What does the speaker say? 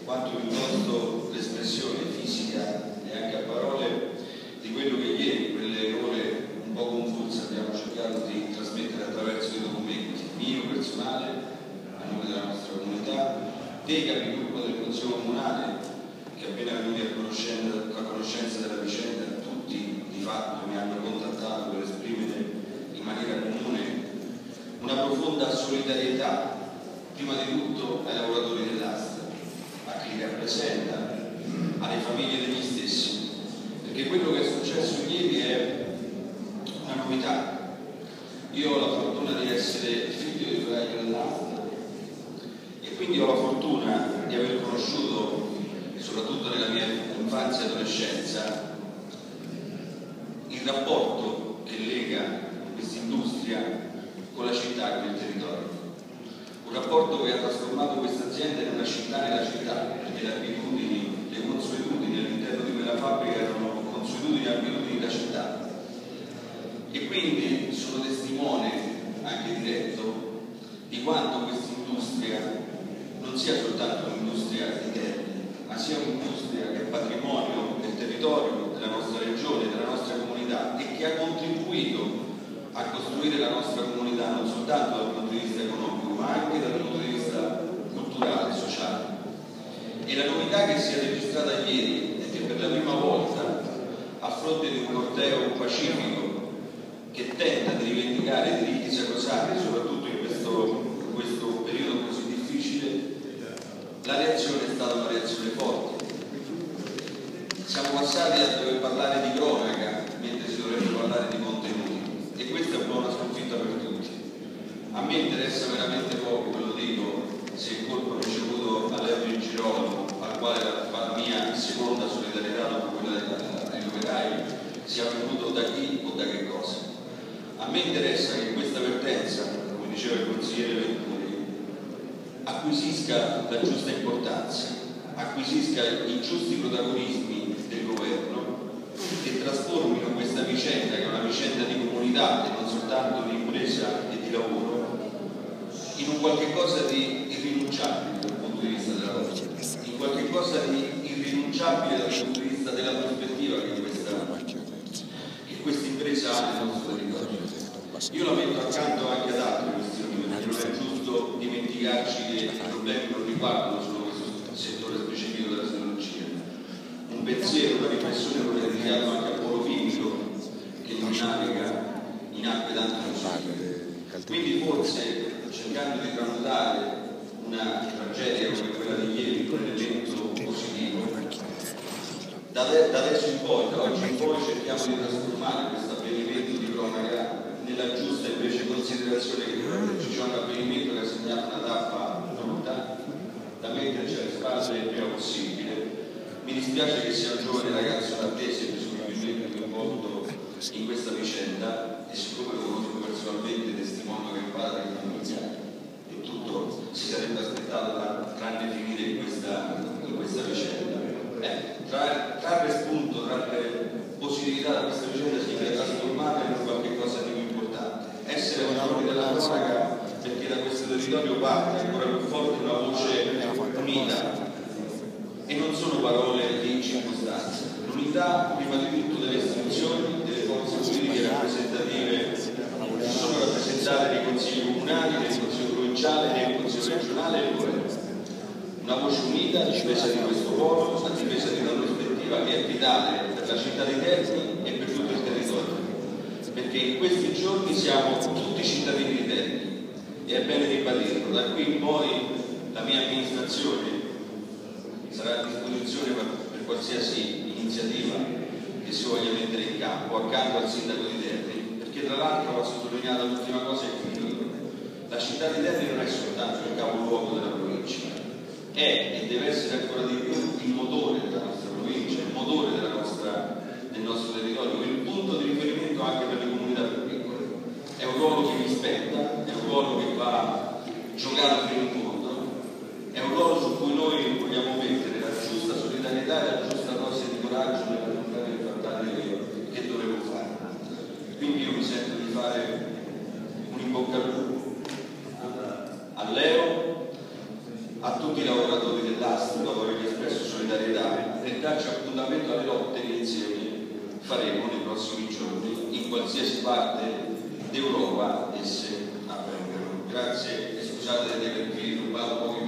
quanto piuttosto l'espressione fisica e anche a parole di quello che ieri, quelle ore un po' convulse, abbiamo cercato di trasmettere attraverso i documenti, mio personale, a nome della nostra comunità, dei capigruppo del Consiglio Comunale, che appena venuti a conoscenza della vicenda, tutti di fatto mi hanno contattato per esprimere in maniera comune una profonda solidarietà, prima di tutto ai lavoratori dell'asta, a chi li rappresenta, alle famiglie degli stessi, perché quello che è successo ieri è una novità. Io ho la fortuna di essere figlio di operaio dell'asta e quindi ho la fortuna di aver conosciuto, soprattutto nella mia infanzia e adolescenza, il rapporto che lega questa industria con la città e con il territorio. Un rapporto che ha trasformato questa azienda in una città nella città, perché le abitudini, le consuetudini all'interno di quella fabbrica erano consuetudini e abitudini da città. E quindi sono testimone anche diretto di quanto questa industria non sia soltanto un'industria di terni, ma sia un'industria che è patrimonio del territorio, della nostra regione, della nostra comunità e che ha contribuito a costruire la nostra comunità non soltanto dal punto di vista economico, ma anche dal punto di vista culturale e sociale. E la novità che si è registrata ieri è che per la prima volta, a fronte di un corteo pacifico che tenta di rivendicare i diritti sacrosanti, soprattutto in questo periodo così difficile, la reazione è stata una reazione forte. Siamo passati a dover parlare di cronaca mentre si dovrebbe parlare di contenuti, e questa è un po' una sconfitta per tutti. A me interessa veramente poco, ve lo dico, se il colpo ricevuto all'Euro di Girolamo, al quale la mia seconda solidarietà dopo quella degli operai, sia venuto da chi o da che cosa. A me interessa che questa vertenza, come diceva il consigliere Venturi, acquisisca la giusta importanza, acquisisca i giusti protagonismi del governo, che trasformino questa vicenda, che è una vicenda di comunità e non soltanto di impresa e di lavoro, in un qualche cosa di irrinunciabile dal punto di vista della lavoro, in qualche cosa di irrinunciabile dal punto di vista della prospettiva che questa impresa ha nel nostro territorio. Io la metto accanto anche ad altre questioni, perché non è giusto dimenticarci che i problemi non riguardano solo questo settore specifico della siderurgia. Un pensiero, una riflessione lo è dedicato anche a Polo Chimico, che non naviga in acque tanto possibili. Quindi forse, cercando di tramutare una tragedia come quella di ieri in un elemento positivo, da adesso in poi, da oggi in poi, cerchiamo di trasformare questo avvenimento di cronaca nella giusta invece considerazione che ci sia un avvenimento che ha segnato una tappa brutta da metterci alle spalle il prima possibile. Mi dispiace che sia un giovane ragazzo olandese presumibilmente coinvolto in questa vicenda, e siccome lo conosco personalmente testimonio che il padre è famiglia e tutto si sarebbe aspettato tranne finire in questa vicenda. Trarre spunto, trarre positività da questa vicenda significa trasformarla in qualche cosa di più importante, essere onorevoli della cronaca, perché da questo territorio parte ancora più forte una voce unita, e non sono parole di circostanza. L'unità prima di tutto delle istituzioni, delle forze politiche rappresentative che sono rappresentate nei consigli comunali, nel consiglio provinciale, nel consiglio regionale e nel governo. Una voce unita a difesa di questo popolo, a difesa di una prospettiva che è vitale per la città di Terni e per tutto il territorio, perché in questi giorni siamo tutti cittadini di Terni e è bene ribadirlo. Da qui in poi la mia amministrazione sarà a disposizione per qualsiasi iniziativa che si voglia mettere in campo accanto al sindaco di Terni, perché tra l'altro va sottolineata l'ultima cosa e finito. La città di Terni non è soltanto il capoluogo della provincia, è e deve essere ancora di più il motore della nostra provincia, il motore del nostro territorio, il punto di riferimento anche per le comunità più piccole. È un ruolo che mi spetta, è un ruolo che va giocato fino in fondo, è un ruolo su cui noi vogliamo mettere la giusta solidarietà e la giusta dose di coraggio nell'affrontare il battaglie che dovevo fare. Quindi io mi sento di fare un in bocca al lupo a Leo, a tutti i lavoratori dell'asta, ascoltatori che ha espresso solidarietà e darci appuntamento alle lotte che insieme faremo nei prossimi giorni in qualsiasi parte d'Europa esse avvengano. Grazie e scusate di aver rubato pochi